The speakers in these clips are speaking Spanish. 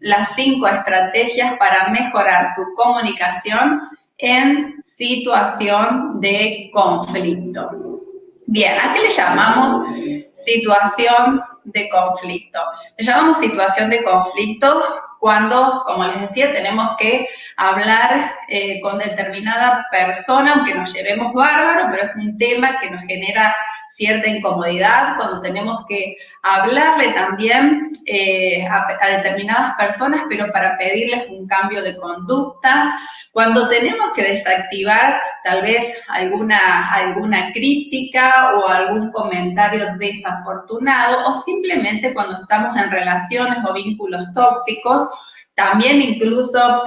las 5 estrategias para mejorar tu comunicación en situación de conflicto. Bien, ¿a qué le llamamos situación de conflicto? Le llamamos situación de conflicto cuando, como les decía, tenemos que hablar con determinada persona, aunque nos llevemos bárbaro, pero es un tema que nos genera cierta incomodidad, cuando tenemos que hablarle también a determinadas personas, pero para pedirles un cambio de conducta, cuando tenemos que desactivar tal vez alguna crítica o algún comentario desafortunado, o simplemente cuando estamos en relaciones o vínculos tóxicos, también incluso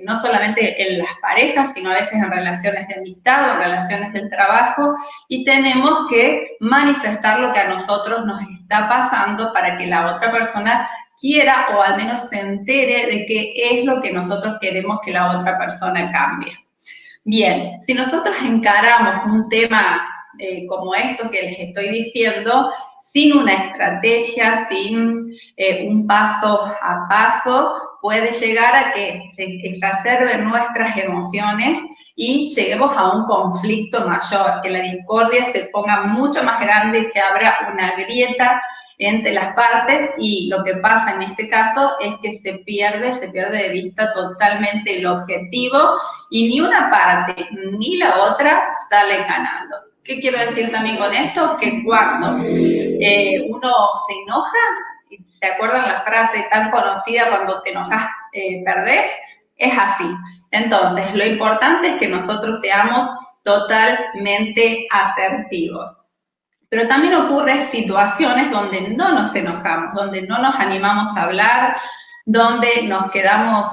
no solamente en las parejas, sino a veces en relaciones de amistad o en relaciones del trabajo, y tenemos que manifestar lo que a nosotros nos está pasando para que la otra persona quiera o al menos se entere de qué es lo que nosotros queremos que la otra persona cambie. Bien, si nosotros encaramos un tema como esto que les estoy diciendo, sin una estrategia, sin un paso a paso, puede llegar a que se exacerben nuestras emociones y lleguemos a un conflicto mayor, que la discordia se ponga mucho más grande y se abra una grieta entre las partes, y lo que pasa en ese caso es que se pierde de vista totalmente el objetivo y ni una parte ni la otra sale ganando. ¿Qué quiero decir también con esto? Que cuando uno se enoja, ¿se acuerdan la frase tan conocida, cuando te enojas perdés? Es así. Entonces, lo importante es que nosotros seamos totalmente asertivos. Pero también ocurren situaciones donde no nos enojamos, donde no nos animamos a hablar, donde nos quedamos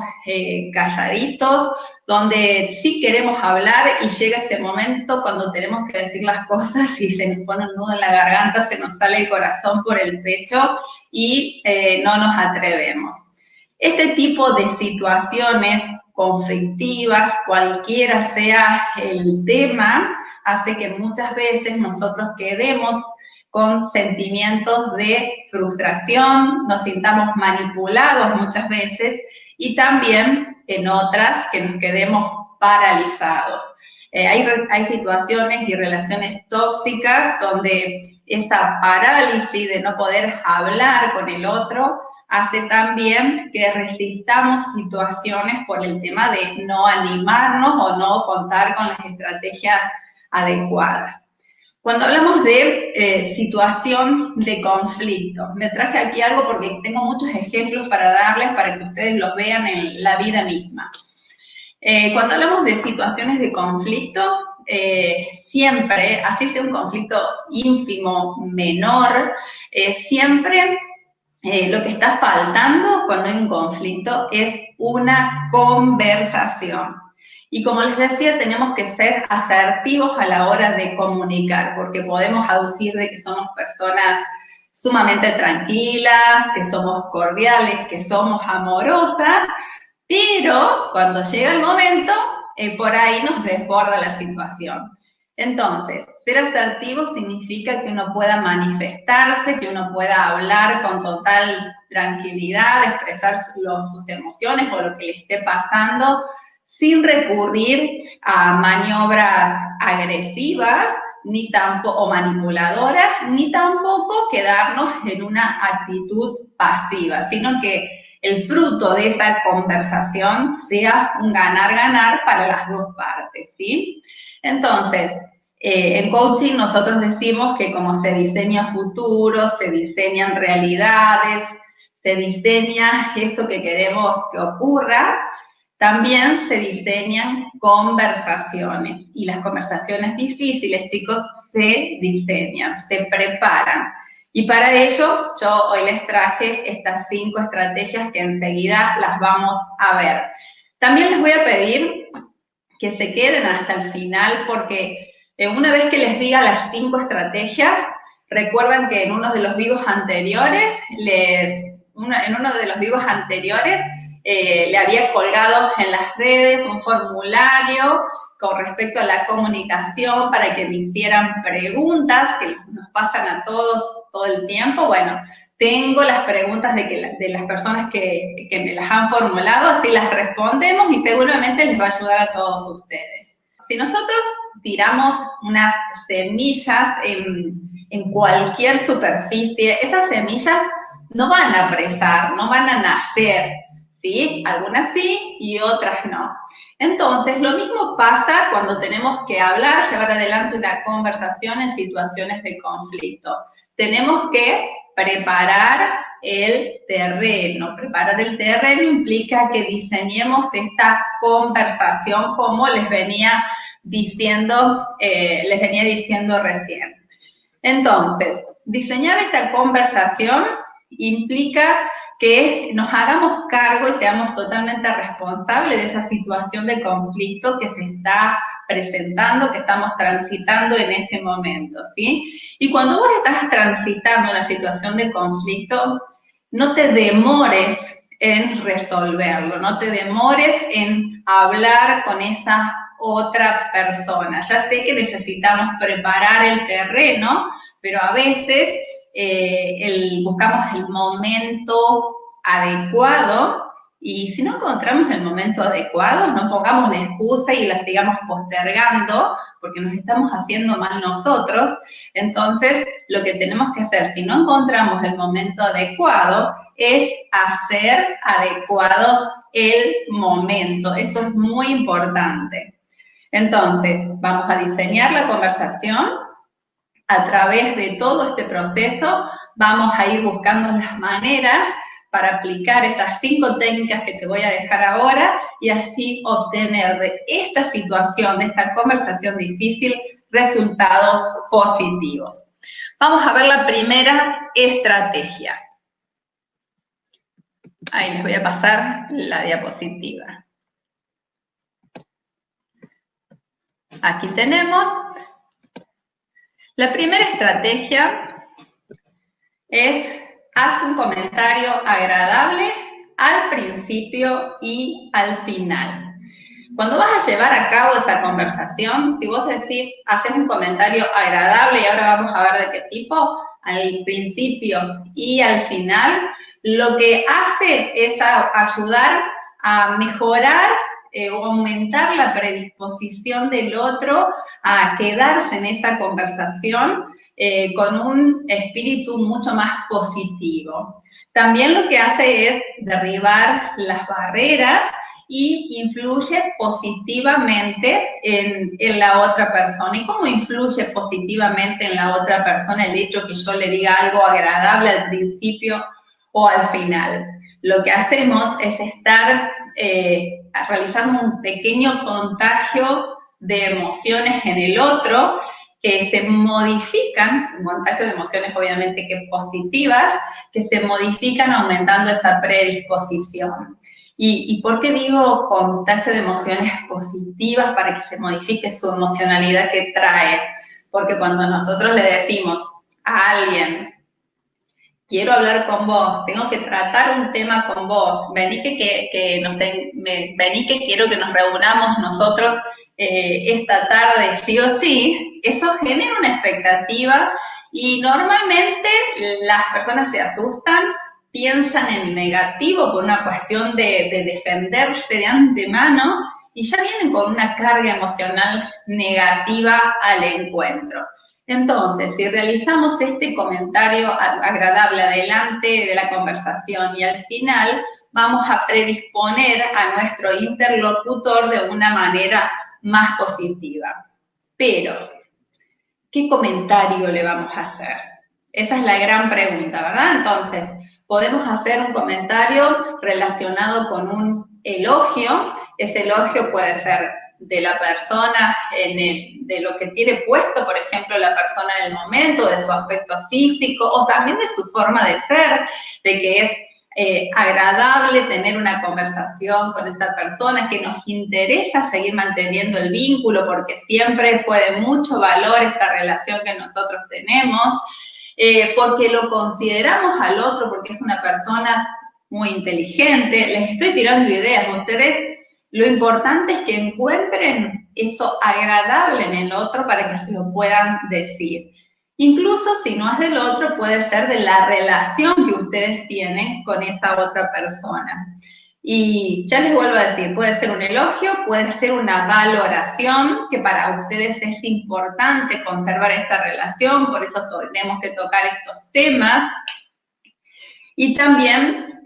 calladitos, donde sí queremos hablar y llega ese momento cuando tenemos que decir las cosas y se nos pone un nudo en la garganta, se nos sale el corazón por el pecho y no nos atrevemos. Este tipo de situaciones conflictivas, cualquiera sea el tema, hace que muchas veces nosotros quedemos con sentimientos de frustración, nos sintamos manipulados muchas veces y también en otras que nos quedemos paralizados. Hay situaciones y relaciones tóxicas donde esa parálisis de no poder hablar con el otro hace también que resistamos situaciones por el tema de no animarnos o no contar con las estrategias adecuadas. Cuando hablamos de situación de conflicto, me traje aquí algo porque tengo muchos ejemplos para darles para que ustedes los vean en la vida misma. Cuando hablamos de situaciones de conflicto, siempre, así sea un conflicto ínfimo, menor, siempre lo que está faltando cuando hay un conflicto es una conversación. Y como les decía, tenemos que ser asertivos a la hora de comunicar, porque podemos aducir de que somos personas sumamente tranquilas, que somos cordiales, que somos amorosas, pero cuando llega el momento, por ahí nos desborda la situación. Entonces, ser asertivo significa que uno pueda manifestarse, que uno pueda hablar con total tranquilidad, expresar sus emociones o lo que le esté pasando, sin recurrir a maniobras agresivas ni tampoco, o manipuladoras, ni tampoco quedarnos en una actitud pasiva, sino que el fruto de esa conversación sea un ganar-ganar para las dos partes, ¿sí? Entonces, en coaching nosotros decimos que como se diseña futuro, se diseñan realidades, se diseña eso que queremos que ocurra, también se diseñan conversaciones. Y las conversaciones difíciles, chicos, se diseñan, se preparan. Y para ello, yo hoy les traje estas 5 estrategias que enseguida las vamos a ver. También les voy a pedir que se queden hasta el final porque una vez que les diga las 5 estrategias, recuerdan que en uno de los vivos anteriores, le había colgado en las redes un formulario con respecto a la comunicación para que me hicieran preguntas que nos pasan a todos todo el tiempo. Bueno, tengo las preguntas de las personas que me las han formulado, así las respondemos y seguramente les va a ayudar a todos ustedes. Si nosotros tiramos unas semillas en cualquier superficie, esas semillas no van a presar, no van a nacer, ¿sí? Algunas sí y otras no. Entonces, lo mismo pasa cuando tenemos que hablar, llevar adelante una conversación en situaciones de conflicto. Tenemos que preparar el terreno. Preparar el terreno implica que diseñemos esta conversación como les venía diciendo recién. Entonces, diseñar esta conversación implica que nos hagamos cargo y seamos totalmente responsables de esa situación de conflicto que se está presentando, que estamos transitando en ese momento, ¿sí? Y cuando vos estás transitando una situación de conflicto, no te demores en resolverlo, no te demores en hablar con esa otra persona. Ya sé que necesitamos preparar el terreno, pero a veces buscamos el momento adecuado y si no encontramos el momento adecuado, no pongamos la excusa y la sigamos postergando porque nos estamos haciendo mal nosotros. Entonces, lo que tenemos que hacer, si no encontramos el momento adecuado, es hacer adecuado el momento. Eso es muy importante. Entonces, vamos a diseñar la conversación. A través de todo este proceso vamos a ir buscando las maneras para aplicar estas 5 técnicas que te voy a dejar ahora y así obtener de esta situación, de esta conversación difícil, resultados positivos. Vamos a ver la primera estrategia. Ahí les voy a pasar la diapositiva. Aquí tenemos. La primera estrategia es haz un comentario agradable al principio y al final. Cuando vas a llevar a cabo esa conversación, si vos decís, haces un comentario agradable, y ahora vamos a ver de qué tipo, al principio y al final, lo que hace es ayudar a mejorar o aumentar la predisposición del otro a quedarse en esa conversación con un espíritu mucho más positivo. También lo que hace es derribar las barreras y influye positivamente en la otra persona. ¿Y cómo influye positivamente en la otra persona el hecho que yo le diga algo agradable al principio o al final? Lo que hacemos es estar realizando un pequeño contagio de emociones en el otro que se modifican, un contagio de emociones obviamente que positivas, que se modifican aumentando esa predisposición. ¿Y por qué digo contagio de emociones positivas para que se modifique su emocionalidad que trae? Porque cuando nosotros le decimos a alguien, quiero hablar con vos, tengo que tratar un tema con vos, vení que quiero que nos reunamos nosotros esta tarde sí o sí, eso genera una expectativa y normalmente las personas se asustan, piensan en negativo por una cuestión de defenderse de antemano y ya vienen con una carga emocional negativa al encuentro. Entonces, si realizamos este comentario agradable adelante de la conversación y al final, vamos a predisponer a nuestro interlocutor de una manera más positiva. Pero, ¿qué comentario le vamos a hacer? Esa es la gran pregunta, ¿verdad? Entonces, podemos hacer un comentario relacionado con un elogio. Ese elogio puede ser de la persona, de lo que tiene puesto, por ejemplo, la persona en el momento, de su aspecto físico, o también de su forma de ser, de que es agradable tener una conversación con esa persona, que nos interesa seguir manteniendo el vínculo, porque siempre fue de mucho valor esta relación que nosotros tenemos, porque lo consideramos al otro, porque es una persona muy inteligente. Les estoy tirando ideas a ustedes. Lo importante es que encuentren eso agradable en el otro para que se lo puedan decir. Incluso si no es del otro, puede ser de la relación que ustedes tienen con esa otra persona. Y ya les vuelvo a decir, puede ser un elogio, puede ser una valoración, que para ustedes es importante conservar esta relación, por eso tenemos que tocar estos temas. Y también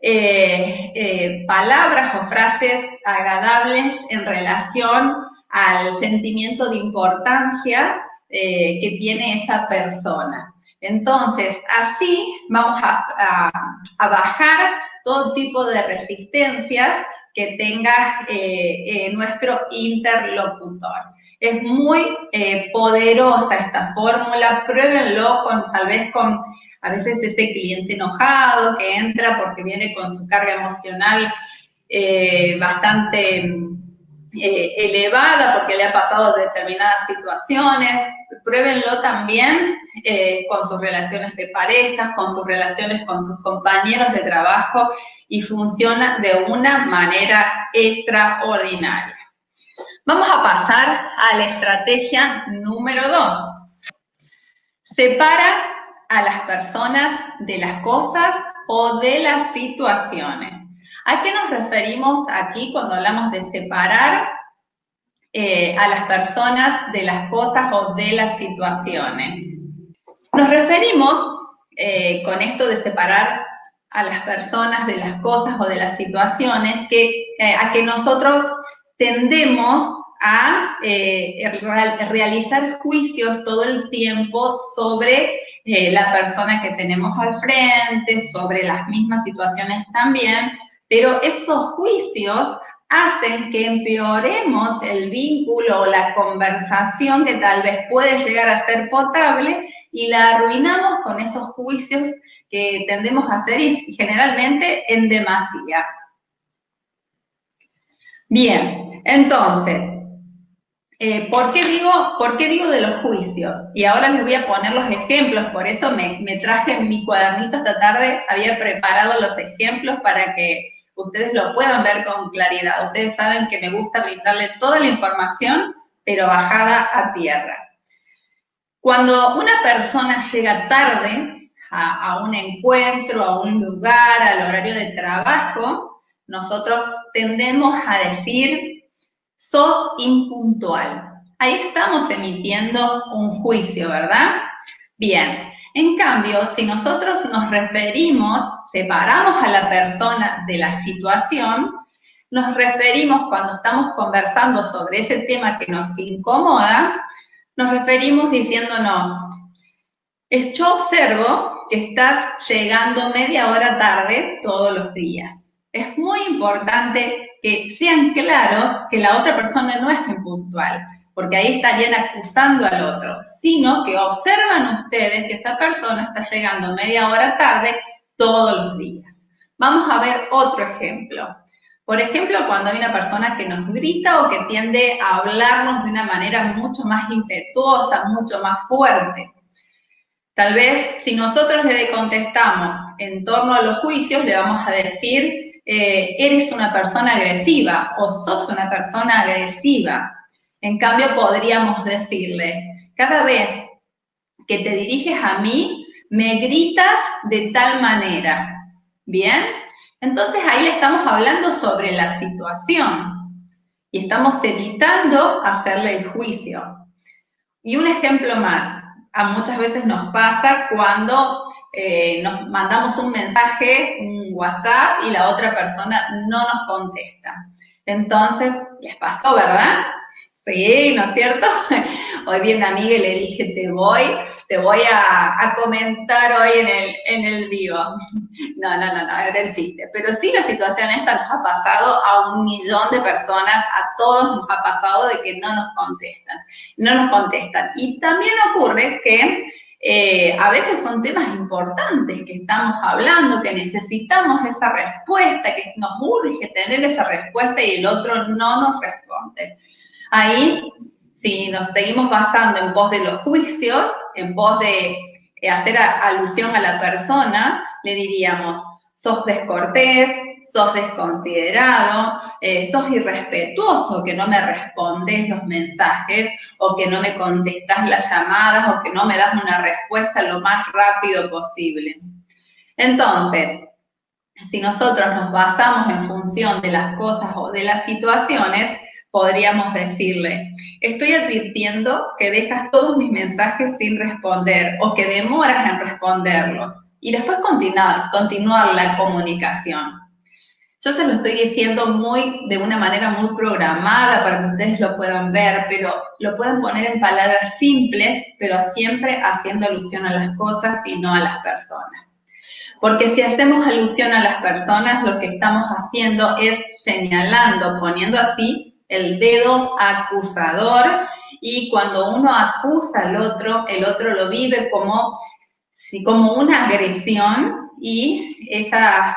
palabras o frases agradables en relación al sentimiento de importancia que tiene esa persona. Entonces, así vamos a bajar todo tipo de resistencias que tenga nuestro interlocutor. Es muy poderosa esta fórmula, pruébenlo tal vez con a veces ese cliente enojado que entra porque viene con su carga emocional bastante elevada porque le ha pasado determinadas situaciones. Pruébenlo también con sus relaciones de pareja, con sus relaciones con sus compañeros de trabajo y funciona de una manera extraordinaria. Vamos a pasar a la estrategia número 2. Separa a las personas de las cosas o de las situaciones. ¿A qué nos referimos aquí cuando hablamos de separar a las personas de las cosas o de las situaciones? Nos referimos con esto de separar a las personas de las cosas o de las situaciones a que nosotros tendemos a realizar juicios todo el tiempo sobre la persona que tenemos al frente, sobre las mismas situaciones también, pero esos juicios hacen que empeoremos el vínculo o la conversación que tal vez puede llegar a ser potable y la arruinamos con esos juicios que tendemos a hacer y generalmente en demasía. Bien, entonces, ¿por qué digo de los juicios? Y ahora les voy a poner los ejemplos, por eso me traje en mi cuadernito esta tarde, había preparado los ejemplos para que ustedes lo puedan ver con claridad. Ustedes saben que me gusta brindarle toda la información, pero bajada a tierra. Cuando una persona llega tarde a un encuentro, a un lugar, al horario de trabajo, nosotros tendemos a decir, sos impuntual. Ahí estamos emitiendo un juicio, ¿verdad? Bien, en cambio, si nosotros nos referimos, separamos a la persona de la situación, nos referimos cuando estamos conversando sobre ese tema que nos incomoda, nos referimos diciéndonos, yo observo que estás llegando media hora tarde todos los días. Es muy importante que sean claros que la otra persona no es impuntual, porque ahí estarían acusando al otro, sino que observan ustedes que esa persona está llegando media hora tarde todos los días. Vamos a ver otro ejemplo. Por ejemplo, cuando hay una persona que nos grita o que tiende a hablarnos de una manera mucho más impetuosa, mucho más fuerte. Tal vez si nosotros le contestamos en torno a los juicios, le vamos a decir, eres una persona agresiva o sos una persona agresiva. En cambio, podríamos decirle, cada vez que te diriges a mí, me gritas de tal manera. ¿Bien? Entonces ahí le estamos hablando sobre la situación y estamos evitando hacerle el juicio. Y un ejemplo más, muchas veces nos pasa cuando nos mandamos un mensaje, un WhatsApp y la otra persona no nos contesta. Entonces, les pasó, ¿verdad? Sí, ¿no es cierto? Hoy vi a una amiga y le dije, te voy a comentar hoy en el vivo. No, era el chiste. Pero sí, la situación esta nos ha pasado a 1 millón de personas, a todos nos ha pasado de que no nos contestan. Y también ocurre que a veces son temas importantes que estamos hablando, que necesitamos esa respuesta, que nos urge tener esa respuesta y el otro no nos responde. Ahí, si nos seguimos basando en pos de los juicios, en pos de hacer alusión a la persona, le diríamos, sos descortés, sos desconsiderado, sos irrespetuoso, que no me respondes los mensajes, o que no me contestás las llamadas, o que no me das una respuesta lo más rápido posible. Entonces, si nosotros nos basamos en función de las cosas o de las situaciones, podríamos decirle, estoy advirtiendo que dejas todos mis mensajes sin responder o que demoras en responderlos y después continuar la comunicación. Yo se lo estoy diciendo de una manera muy programada para que ustedes lo puedan ver, pero lo pueden poner en palabras simples, pero siempre haciendo alusión a las cosas y no a las personas. Porque si hacemos alusión a las personas, lo que estamos haciendo es señalando, poniendo así el dedo acusador, y cuando uno acusa al otro, el otro lo vive como una agresión, y esa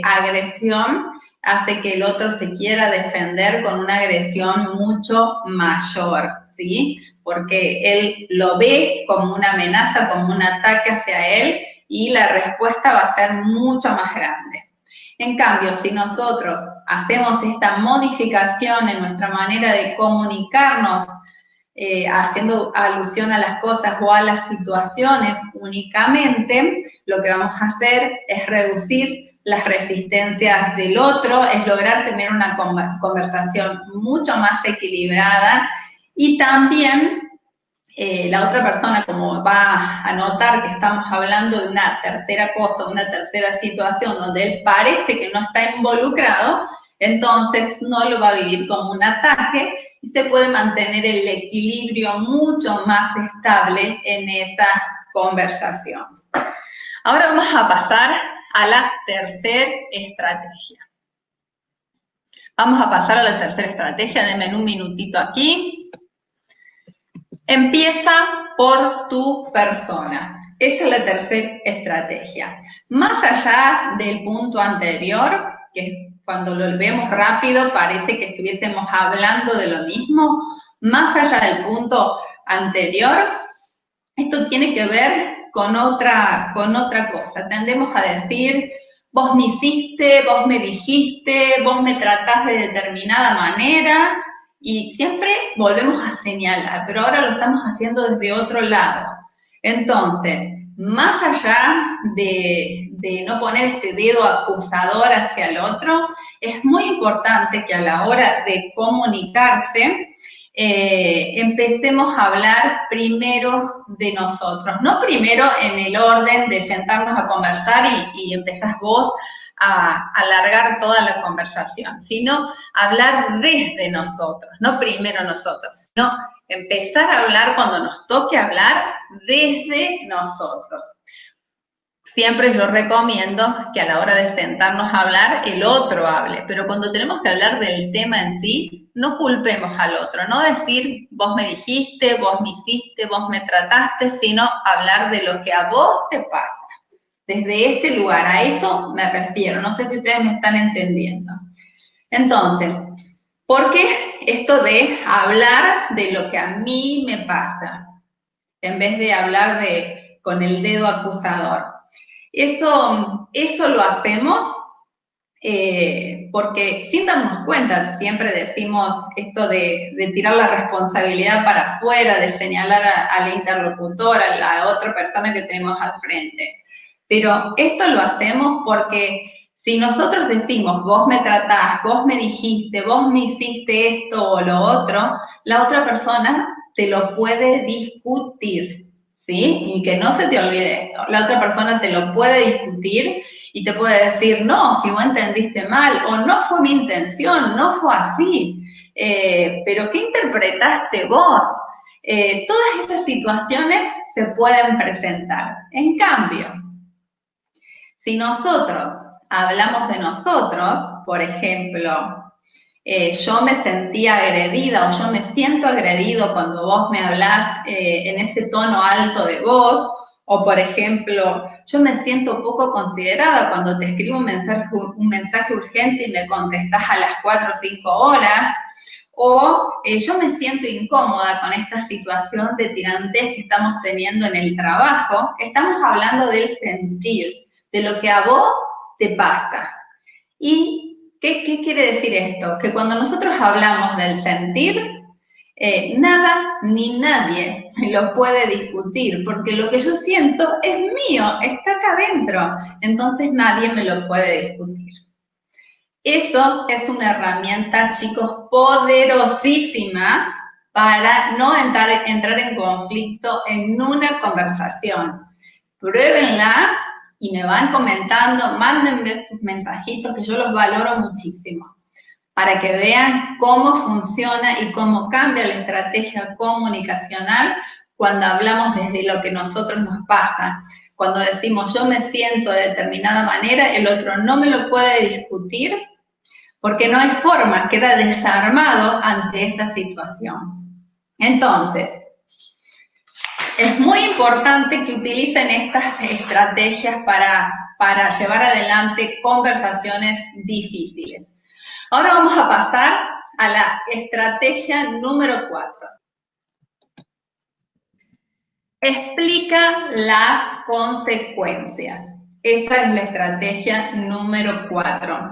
agresión hace que el otro se quiera defender con una agresión mucho mayor, ¿sí? Porque él lo ve como una amenaza, como un ataque hacia él, y la respuesta va a ser mucho más grande. En cambio, si nosotros hacemos esta modificación en nuestra manera de comunicarnos, haciendo alusión a las cosas o a las situaciones únicamente, lo que vamos a hacer es reducir las resistencias del otro, es lograr tener una conversación mucho más equilibrada, y también la otra persona, como va a notar que estamos hablando de una tercera cosa, una tercera situación donde él parece que no está involucrado, entonces no lo va a vivir como un ataque y se puede mantener el equilibrio mucho más estable en esta conversación. Ahora vamos a pasar a la tercera estrategia. Vamos a pasar a la tercera estrategia, denme un minutito aquí. Empieza por tu persona. Esa es la tercera estrategia. Más allá del punto anterior, que cuando lo vemos rápido parece que estuviésemos hablando de lo mismo, más allá del punto anterior, esto tiene que ver con otra cosa. Tendemos a decir, vos me hiciste, vos me dijiste, vos me tratás de determinada manera, y siempre volvemos a señalar, pero ahora lo estamos haciendo desde otro lado. Entonces, más allá de no poner este dedo acusador hacia el otro, es muy importante que a la hora de comunicarse, empecemos a hablar primero de nosotros, no primero en el orden de sentarnos a conversar y empezás vos a alargar toda la conversación, sino hablar desde nosotros, no primero nosotros, sino empezar a hablar cuando nos toque hablar desde nosotros. Siempre yo recomiendo que a la hora de sentarnos a hablar, el otro hable, pero cuando tenemos que hablar del tema en sí, no culpemos al otro, no decir vos me dijiste, vos me hiciste, vos me trataste, sino hablar de lo que a vos te pasa. Desde este lugar, a eso me refiero, no sé si ustedes me están entendiendo. Entonces, ¿por qué esto de hablar de lo que a mí me pasa, en vez de hablar con el dedo acusador? Eso lo hacemos porque sin darnos cuenta, siempre decimos esto de tirar la responsabilidad para afuera, de señalar al interlocutor, a la otra persona que tenemos al frente. Pero esto lo hacemos porque si nosotros decimos, vos me tratás, vos me dijiste, vos me hiciste esto o lo otro, la otra persona te lo puede discutir, ¿sí? Y que no se te olvide esto. La otra persona te lo puede discutir y te puede decir, no, si vos entendiste mal, o no fue mi intención, no fue así, pero ¿qué interpretaste vos? Todas esas situaciones se pueden presentar. En cambio, si nosotros hablamos de nosotros, por ejemplo, yo me sentía agredida o yo me siento agredido cuando vos me hablás en ese tono alto de voz, o por ejemplo, yo me siento poco considerada cuando te escribo un mensaje urgente y me contestás a las 4 o 5 horas, o yo me siento incómoda con esta situación de tirantez que estamos teniendo en el trabajo. Estamos hablando del sentir, de lo que a vos te pasa. ¿Y qué quiere decir esto? Que cuando nosotros hablamos del sentir, nada ni nadie me lo puede discutir, porque lo que yo siento es mío, está acá adentro, entonces nadie me lo puede discutir. Eso es una herramienta, chicos, poderosísima para no entrar en conflicto en una conversación. Pruébenla y me van comentando, mándenme sus mensajitos que yo los valoro muchísimo, para que vean cómo funciona y cómo cambia la estrategia comunicacional cuando hablamos desde lo que a nosotros nos pasa. Cuando decimos yo me siento de determinada manera, el otro no me lo puede discutir porque no hay forma, queda desarmado ante esa situación. Entonces, es muy importante que utilicen estas estrategias para llevar adelante conversaciones difíciles. Ahora vamos a pasar a la estrategia número 4. Explica las consecuencias. Esa es la estrategia número 4.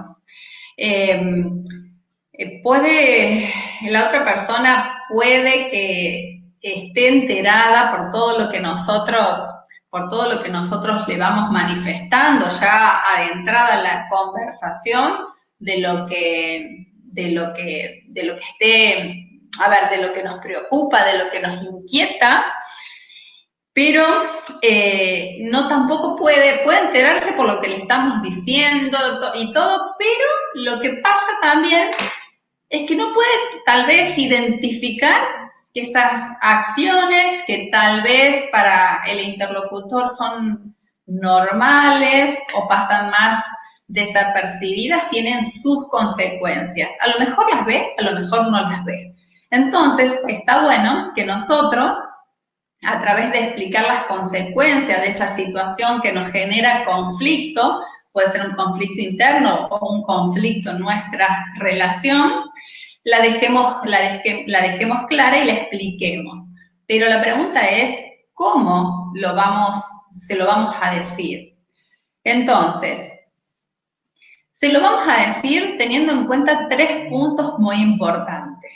La otra persona puede que esté enterada por todo lo que nosotros le vamos manifestando ya adentrada en la conversación de lo que nos preocupa, de lo que nos inquieta, pero no tampoco puede enterarse por lo que le estamos diciendo y todo, pero lo que pasa también es que no puede tal vez identificar esas acciones que tal vez para el interlocutor son normales o pasan más desapercibidas, tienen sus consecuencias. A lo mejor las ve, a lo mejor no las ve. Entonces, está bueno que nosotros, a través de explicar las consecuencias de esa situación que nos genera conflicto, puede ser un conflicto interno o un conflicto en nuestra relación, la dejemos clara y la expliquemos. Pero la pregunta es, ¿cómo se lo vamos a decir? Entonces, se lo vamos a decir teniendo en cuenta 3 puntos muy importantes.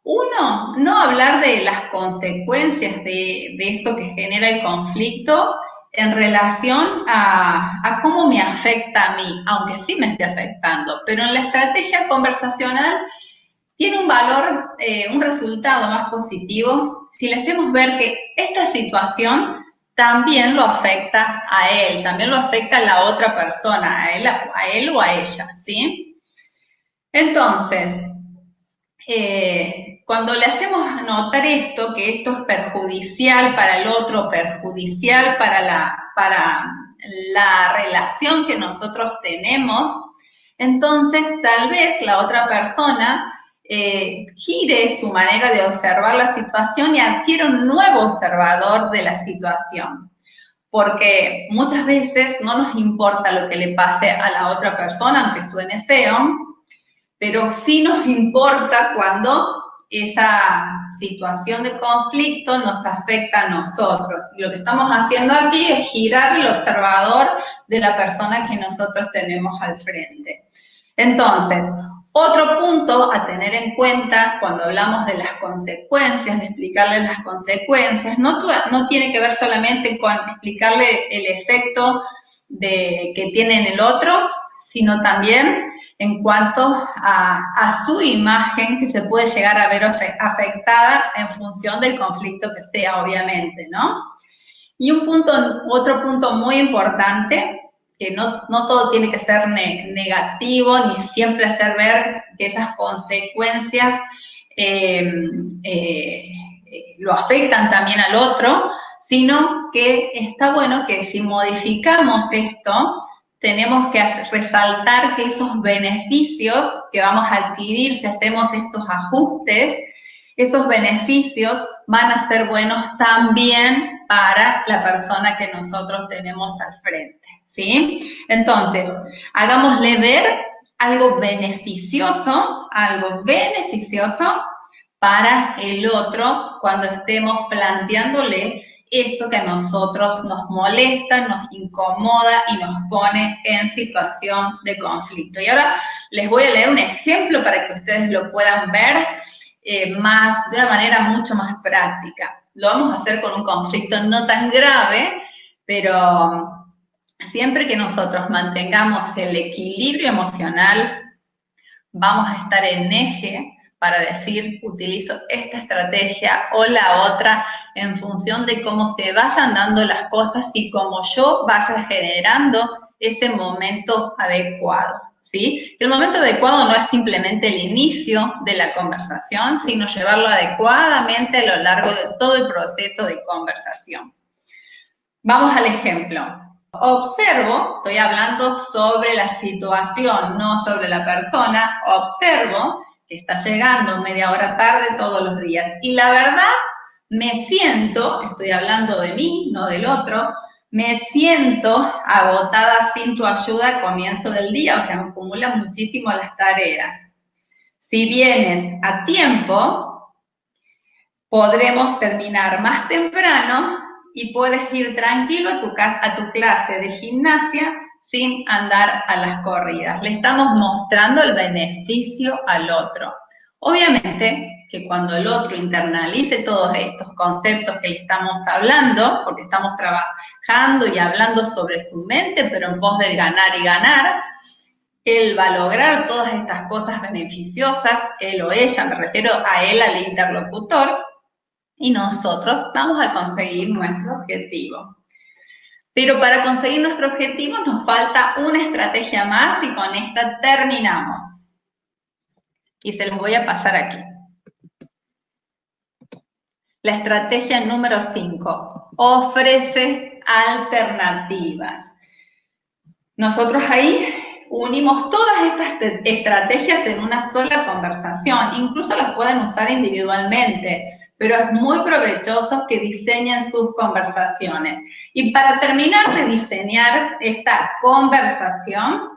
Uno, no hablar de las consecuencias de eso que genera el conflicto en relación a cómo me afecta a mí, aunque sí me esté afectando, pero en la estrategia conversacional tiene un valor, un resultado más positivo si le hacemos ver que esta situación también lo afecta a él, también lo afecta a la otra persona, a él o a ella, ¿sí? Entonces, cuando le hacemos notar esto, que esto es perjudicial para el otro, perjudicial para la relación que nosotros tenemos, entonces tal vez la otra persona gire su manera de observar la situación y adquiere un nuevo observador de la situación. Porque muchas veces no nos importa lo que le pase a la otra persona, aunque suene feo, pero sí nos importa cuando esa situación de conflicto nos afecta a nosotros. Y lo que estamos haciendo aquí es girar el observador de la persona que nosotros tenemos al frente. Entonces, otro punto a tener en cuenta cuando hablamos de las consecuencias, de explicarle las consecuencias, no tiene que ver solamente con explicarle el efecto que tiene en el otro, sino también en cuanto a su imagen que se puede llegar a ver afectada en función del conflicto que sea, obviamente, ¿no? Y otro punto muy importante, que no todo tiene que ser negativo, ni siempre hacer ver que esas consecuencias lo afectan también al otro, sino que está bueno que si modificamos esto, tenemos que resaltar que esos beneficios que vamos a adquirir si hacemos estos ajustes, esos beneficios van a ser buenos también para la persona que nosotros tenemos al frente, ¿sí? Entonces, hagámosle ver algo beneficioso para el otro cuando estemos planteándole eso que a nosotros nos molesta, nos incomoda y nos pone en situación de conflicto. Y ahora les voy a leer un ejemplo para que ustedes lo puedan ver de una manera mucho más práctica. Lo vamos a hacer con un conflicto no tan grave, pero siempre que nosotros mantengamos el equilibrio emocional, vamos a estar en eje para decir, utilizo esta estrategia o la otra en función de cómo se vayan dando las cosas y cómo yo vaya generando ese momento adecuado, ¿sí? El momento adecuado no es simplemente el inicio de la conversación, sino llevarlo adecuadamente a lo largo de todo el proceso de conversación. Vamos al ejemplo. Observo, estoy hablando sobre la situación, no sobre la persona, observo que está llegando media hora tarde todos los días. Y la verdad, me siento, estoy hablando de mí, no del otro, me siento agotada sin tu ayuda al comienzo del día, o sea, me acumulan muchísimo las tareas. Si vienes a tiempo, podremos terminar más temprano y puedes ir tranquilo a tu clase de gimnasia sin andar a las corridas. Le estamos mostrando el beneficio al otro. Obviamente que cuando el otro internalice todos estos conceptos que estamos hablando, porque estamos trabajando y hablando sobre su mente, pero en pos de ganar y ganar, él va a lograr todas estas cosas beneficiosas, él o ella, me refiero a él, al interlocutor, y nosotros vamos a conseguir nuestro objetivo. Pero para conseguir nuestro objetivo nos falta una estrategia más y con esta terminamos. Y se los voy a pasar aquí. La estrategia número 5, ofrece alternativas. Nosotros ahí unimos todas estas estrategias en una sola conversación, incluso las pueden usar individualmente, pero es muy provechoso que diseñen sus conversaciones. Y para terminar de diseñar esta conversación,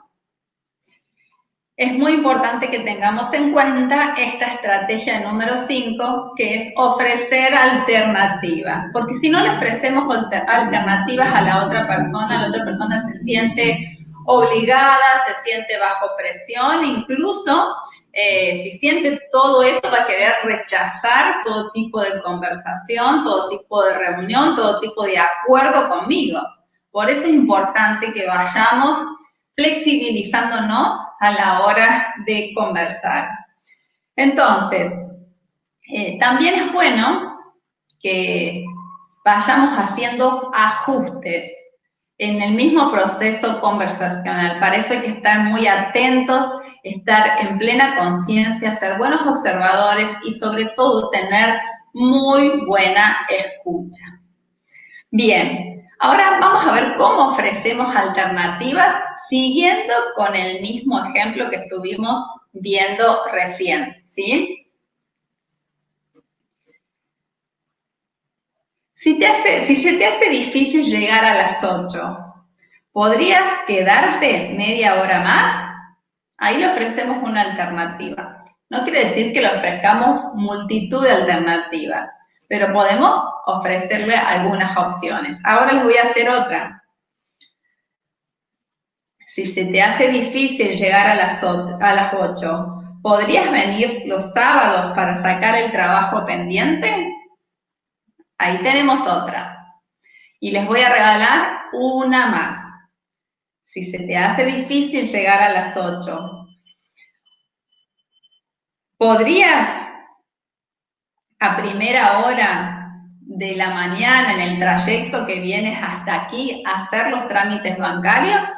es muy importante que tengamos en cuenta esta estrategia número 5, que es ofrecer alternativas. Porque si no le ofrecemos alternativas a la otra persona se siente obligada, se siente bajo presión, incluso si siente todo eso va a querer rechazar todo tipo de conversación, todo tipo de reunión, todo tipo de acuerdo conmigo. Por eso es importante que vayamos flexibilizándonos a la hora de conversar. Entonces, también es bueno que vayamos haciendo ajustes en el mismo proceso conversacional. Para eso hay que estar muy atentos, estar en plena conciencia, ser buenos observadores y sobre todo tener muy buena escucha. Bien, ahora vamos a ver cómo ofrecemos alternativas siguiendo con el mismo ejemplo que estuvimos viendo recién, ¿sí? Si se te hace difícil llegar a las 8, ¿podrías quedarte media hora más? Ahí le ofrecemos una alternativa. No quiere decir que le ofrezcamos multitud de alternativas, pero podemos ofrecerle algunas opciones. Ahora les voy a hacer otra. Si se te hace difícil llegar a las 8, ¿podrías venir los sábados para sacar el trabajo pendiente? Ahí tenemos otra. Y les voy a regalar una más. Si se te hace difícil llegar a las 8, ¿podrías a primera hora de la mañana en el trayecto que vienes hasta aquí hacer los trámites bancarios?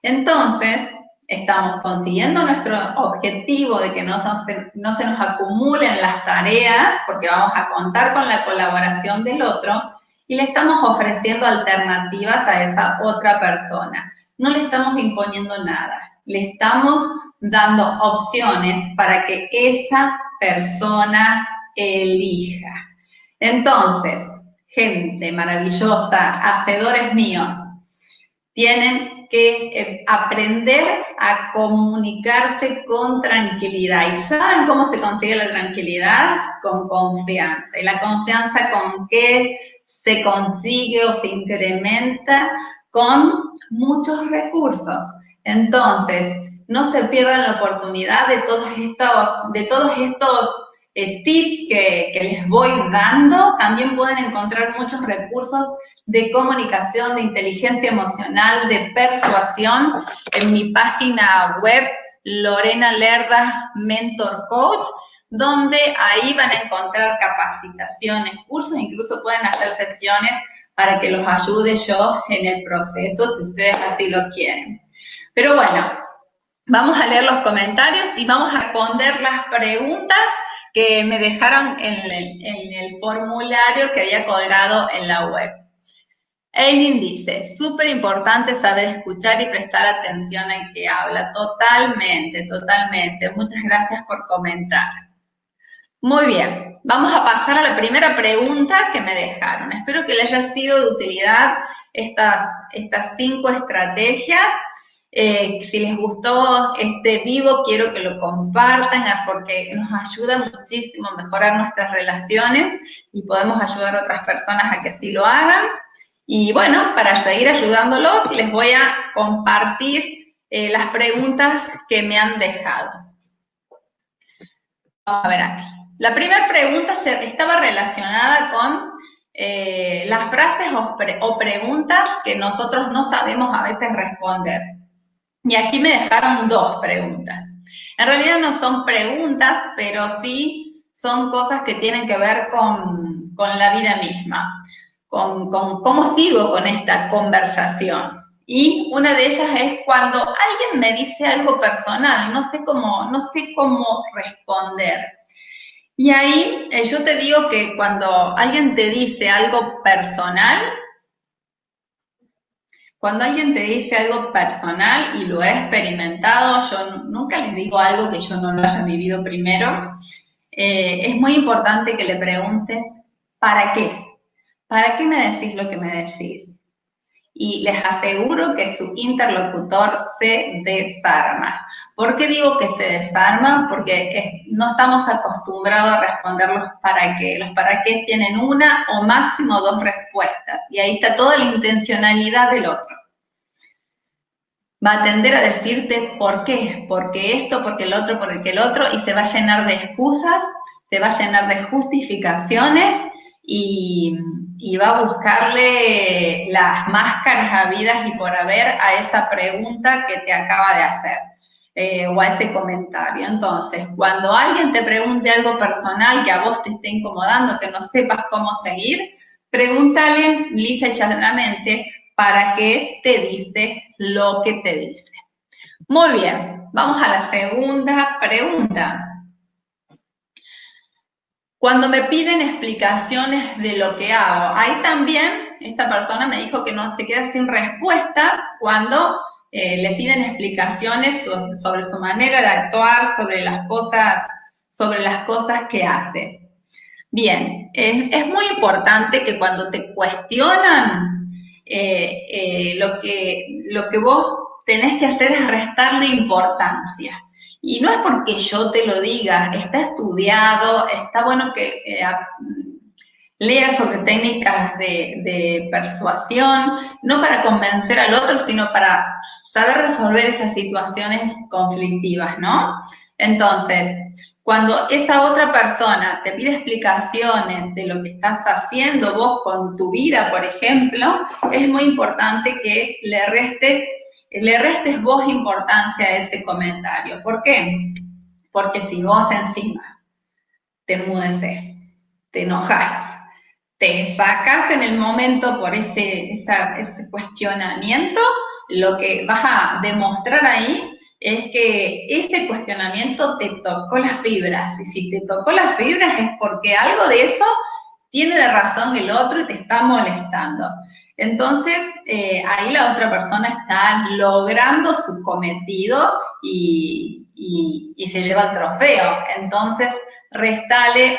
Entonces, estamos consiguiendo nuestro objetivo de que no se nos acumulen las tareas, porque vamos a contar con la colaboración del otro, y le estamos ofreciendo alternativas a esa otra persona. No le estamos imponiendo nada, le estamos dando opciones para que esa persona elija. Entonces, gente maravillosa, hacedores míos, tienen que aprender a comunicarse con tranquilidad. ¿Y saben cómo se consigue la tranquilidad? Con confianza. ¿Y la confianza con qué se consigue o se incrementa? Con muchos recursos. Entonces, no se pierdan la oportunidad de todos estos tips que les voy dando. También pueden encontrar muchos recursos de comunicación, de inteligencia emocional, de persuasión en mi página web Lorena Lerda Mentor Coach, donde ahí van a encontrar capacitaciones, cursos, incluso pueden hacer sesiones para que los ayude yo en el proceso, si ustedes así lo quieren. Pero bueno, vamos a leer los comentarios y vamos a responder las preguntas que me dejaron en el formulario que había colgado en la web. Eileen dice, súper importante saber escuchar y prestar atención al que habla. Totalmente, totalmente. Muchas gracias por comentar. Muy bien, vamos a pasar a la primera pregunta que me dejaron. Espero que les haya sido de utilidad estas 5 estrategias. Si les gustó este vivo, quiero que lo compartan porque nos ayuda muchísimo a mejorar nuestras relaciones y podemos ayudar a otras personas a que así lo hagan. Y bueno, para seguir ayudándolos, les voy a compartir las preguntas que me han dejado. Vamos a ver aquí. La primera pregunta estaba relacionada con las frases o preguntas que nosotros no sabemos a veces responder. Y aquí me dejaron 2 preguntas. En realidad no son preguntas, pero sí son cosas que tienen que ver con la vida misma, con cómo sigo con esta conversación. Y una de ellas es cuando alguien me dice algo personal, no sé cómo responder. Y ahí yo te digo que cuando alguien te dice algo personal, y lo he experimentado, yo nunca les digo algo que yo no lo haya vivido primero, es muy importante que le preguntes, ¿para qué? ¿Para qué me decís lo que me decís? Y les aseguro que su interlocutor se desarma. ¿Por qué digo que se desarma? Porque no estamos acostumbrados a responder los para qué. Los para qué tienen una o máximo 2 respuestas. Y ahí está toda la intencionalidad del otro. Va a tender a decirte por qué, porque esto, porque el otro, porque el otro, y se va a llenar de excusas, se va a llenar de justificaciones y va a buscarle las máscaras habidas y por haber a esa pregunta que te acaba de hacer o a ese comentario. Entonces, cuando alguien te pregunte algo personal que a vos te esté incomodando, que no sepas cómo seguir, pregúntale lisa y llanamente para qué te dice lo que te dice. Muy bien, vamos a la segunda pregunta. Cuando me piden explicaciones de lo que hago, ahí también esta persona me dijo que no se queda sin respuestas cuando le piden explicaciones sobre su manera de actuar, sobre las cosas que hace. Bien, es muy importante que cuando te cuestionan, lo que vos tenés que hacer es restarle importancia. Y no es porque yo te lo diga, está estudiado, está bueno que leas sobre técnicas de persuasión, no para convencer al otro, sino para saber resolver esas situaciones conflictivas, ¿no? Entonces, cuando esa otra persona te pide explicaciones de lo que estás haciendo vos con tu vida, por ejemplo, es muy importante que le restes vos importancia a ese comentario. ¿Por qué? Porque si vos encima te enmudeces, te enojas, te sacas en el momento por ese cuestionamiento, lo que vas a demostrar ahí es que ese cuestionamiento te tocó las fibras. Y si te tocó las fibras es porque algo de eso tiene de razón el otro y te está molestando. Entonces, ahí la otra persona está logrando su cometido y se lleva el trofeo. Entonces, restale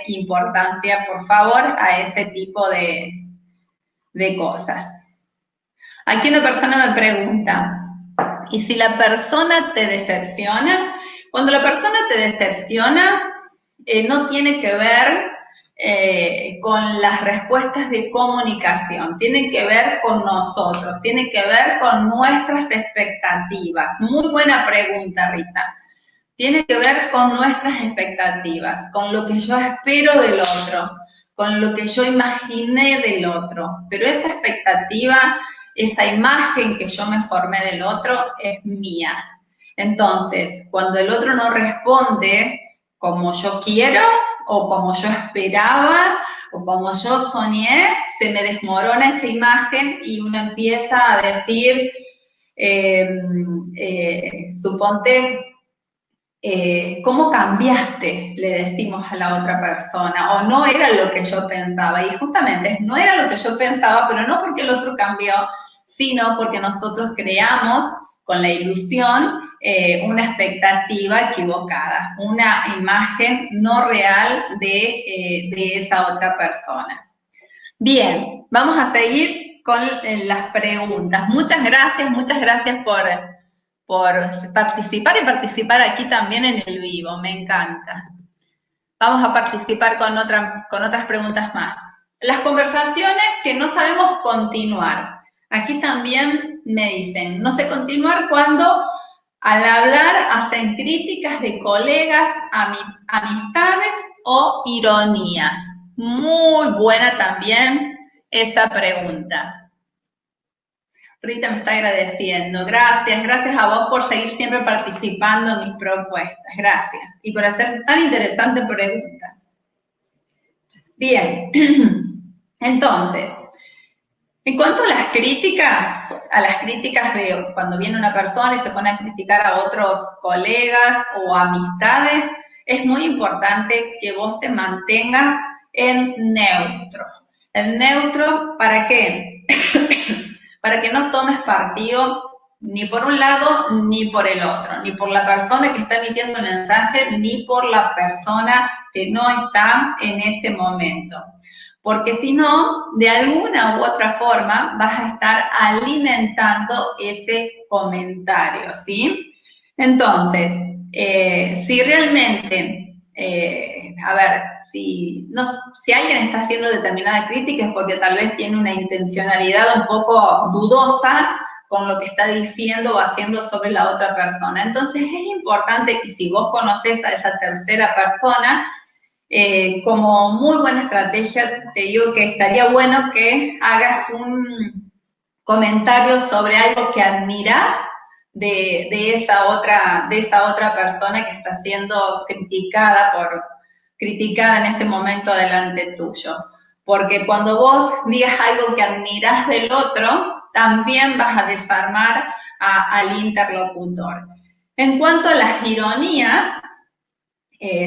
importancia, por favor, a ese tipo de cosas. Aquí una persona me pregunta, ¿y si la persona te decepciona? Cuando la persona te decepciona, no tiene que ver con las respuestas de comunicación, tiene que ver con nosotros, tiene que ver con nuestras expectativas. Muy buena pregunta, Rita. Tiene que ver con nuestras expectativas, con lo que yo espero del otro, con lo que yo imaginé del otro. Pero esa expectativa, esa imagen que yo me formé del otro es mía. Entonces, cuando el otro no responde como yo quiero o como yo esperaba o como yo soñé, se me desmorona esa imagen y uno empieza a decir, suponte, ¿cómo cambiaste? Le decimos a la otra persona, o no era lo que yo pensaba, y justamente no era lo que yo pensaba, pero no porque el otro cambió, sino porque nosotros creamos con la ilusión una expectativa equivocada, una imagen no real de esa otra persona. Bien, vamos a seguir con las preguntas. Muchas gracias por participar y participar aquí también en el vivo, me encanta. Vamos a participar con otras preguntas más. Las conversaciones que no sabemos continuar. Aquí también me dicen, no sé continuar cuando al hablar hasta en críticas de colegas, amistades o ironías. Muy buena también esa pregunta. Rita me está agradeciendo. Gracias a vos por seguir siempre participando en mis propuestas. Gracias. Y por hacer tan interesante pregunta. Bien. Entonces, en cuanto a las críticas de cuando viene una persona y se pone a criticar a otros colegas o amistades, es muy importante que vos te mantengas en neutro. El neutro, ¿para qué? Para que no tomes partido ni por un lado ni por el otro, ni por la persona que está emitiendo el mensaje, ni por la persona que no está en ese momento. Porque si no, de alguna u otra forma vas a estar alimentando ese comentario, ¿sí? Entonces, si realmente, si alguien está haciendo determinada crítica es porque tal vez tiene una intencionalidad un poco dudosa con lo que está diciendo o haciendo sobre la otra persona. Entonces es importante que si vos conoces a esa tercera persona, como muy buena estrategia, te digo que estaría bueno que hagas un comentario sobre algo que admiras de esa otra persona que está siendo criticada en ese momento delante tuyo. Porque cuando vos digas algo que admiras del otro, también vas a desarmar al interlocutor. En cuanto a las ironías,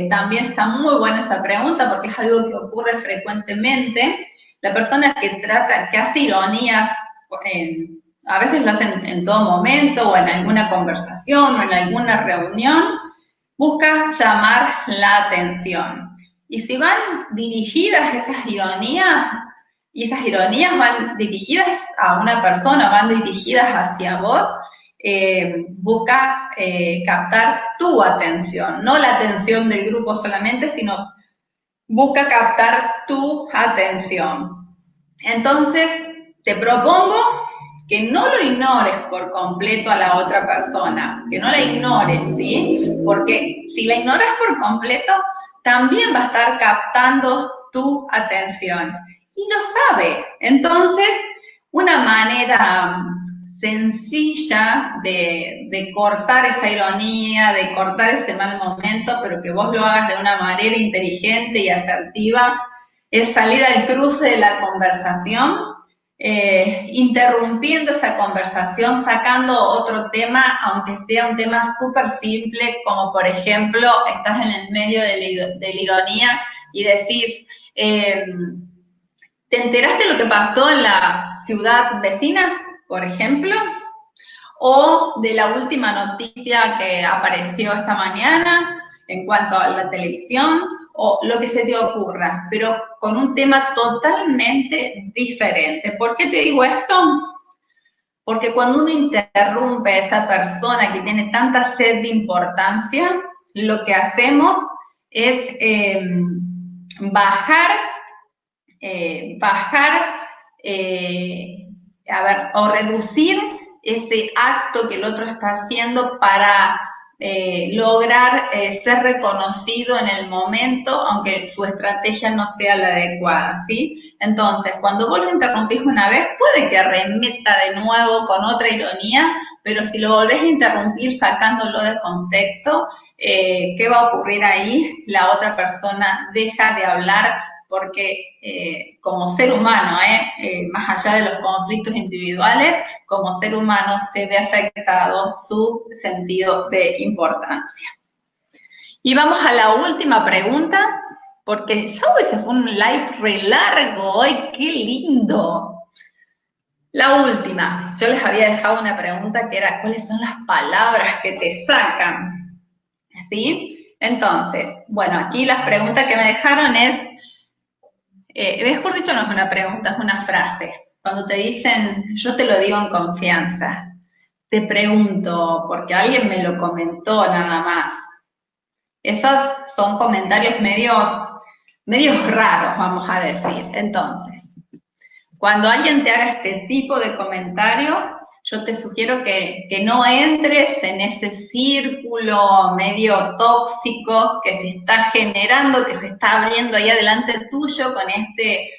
también está muy buena esa pregunta porque es algo que ocurre frecuentemente. La persona que hace ironías, a veces lo hacen en todo momento o en alguna conversación o en alguna reunión, busca llamar la atención. Y si van dirigidas esas ironías, y esas ironías van dirigidas a una persona, van dirigidas hacia vos, busca captar tu atención, no la atención del grupo solamente, sino busca captar tu atención. Entonces, te propongo que no lo ignores por completo a la otra persona, que no la ignores, ¿sí? Porque si la ignoras por completo, también va a estar captando tu atención. Y lo sabe. Entonces, una manera sencilla de cortar esa ironía, de cortar ese mal momento, pero que vos lo hagas de una manera inteligente y asertiva, es salir al cruce de la conversación, interrumpiendo esa conversación, sacando otro tema, aunque sea un tema súper simple, como por ejemplo, estás en el medio de la ironía y decís, ¿te enteraste de lo que pasó en la ciudad vecina, por ejemplo? O de la última noticia que apareció esta mañana en cuanto a la televisión, o lo que se te ocurra, pero con un tema totalmente diferente. ¿Por qué te digo esto? Porque cuando uno interrumpe a esa persona que tiene tanta sed de importancia, lo que hacemos es o reducir ese acto que el otro está haciendo para lograr ser reconocido en el momento, aunque su estrategia no sea la adecuada, ¿sí? Entonces, cuando vos lo interrumpís una vez, puede que arremeta de nuevo con otra ironía, pero si lo volvés a interrumpir sacándolo de contexto, ¿qué va a ocurrir ahí? La otra persona deja de hablar porque como ser humano, más allá de los conflictos individuales, como ser humano se ve afectado su sentido de importancia. Y vamos a la última pregunta, porque ya hoy se fue un live re largo, hoy qué lindo. La última, yo les había dejado una pregunta que era, ¿cuáles son las palabras que te sacan? ¿Sí? Entonces, bueno, aquí las preguntas que me dejaron es, mejor dicho, no es una pregunta, es una frase. Cuando te dicen, yo te lo digo en confianza, te pregunto, porque alguien me lo comentó nada más. Esos son comentarios medios raros, vamos a decir. Entonces, cuando alguien te haga este tipo de comentarios, yo te sugiero que no entres en ese círculo medio tóxico que se está generando, que se está abriendo ahí adelante tuyo con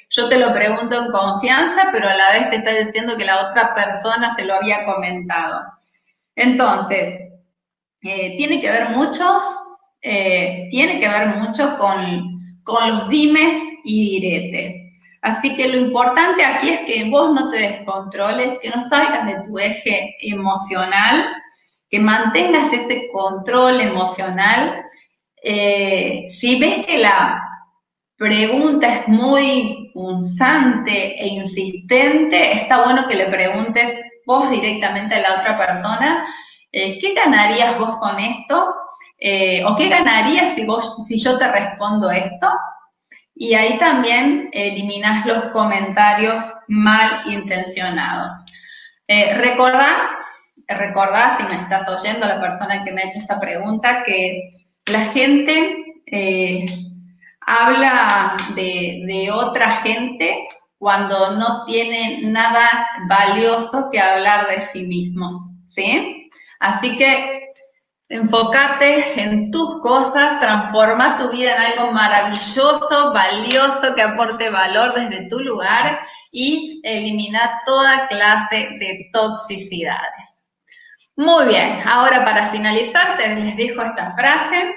yo te lo pregunto en confianza, pero a la vez te está diciendo que la otra persona se lo había comentado. Entonces, tiene que ver mucho con los dimes y diretes. Así que lo importante aquí es que vos no te descontroles, que no salgas de tu eje emocional, que mantengas ese control emocional. Si ves que la pregunta es muy punzante e insistente, está bueno que le preguntes vos directamente a la otra persona, ¿qué ganarías vos con esto? ¿O qué ganarías si yo te respondo esto? Y ahí también eliminas los comentarios malintencionados. Recordá, si me estás oyendo, la persona que me ha hecho esta pregunta, que la gente habla de otra gente cuando no tiene nada valioso que hablar de sí mismos, ¿sí? Así que enfócate en tus cosas, transforma tu vida en algo maravilloso, valioso, que aporte valor desde tu lugar y elimina toda clase de toxicidades. Muy bien, ahora para finalizar les dejo esta frase.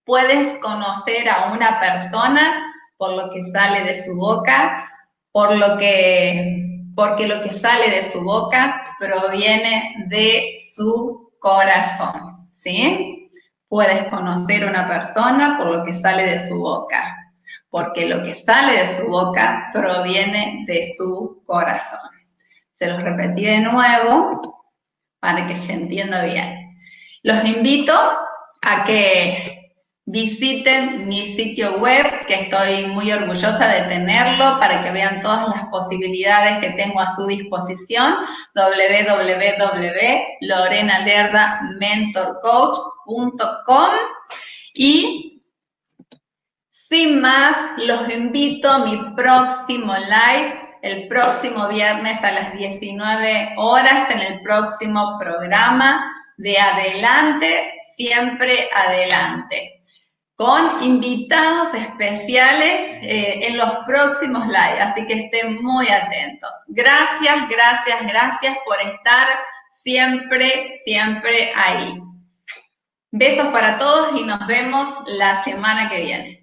Puedes conocer a una persona por lo que sale de su boca, porque lo que sale de su boca proviene de su corazón, ¿sí? Puedes conocer a una persona por lo que sale de su boca, porque lo que sale de su boca proviene de su corazón. Se los repetí de nuevo para que se entienda bien. Los invito a que visiten mi sitio web, que estoy muy orgullosa de tenerlo, para que vean todas las posibilidades que tengo a su disposición, www.lorenalerdamentorcoach.com. Y sin más, los invito a mi próximo live, el próximo viernes a las 19 horas, en el próximo programa de Adelante, Siempre Adelante, con invitados especiales en los próximos live, así que estén muy atentos. Gracias, gracias, gracias por estar siempre, siempre ahí. Besos para todos y nos vemos la semana que viene.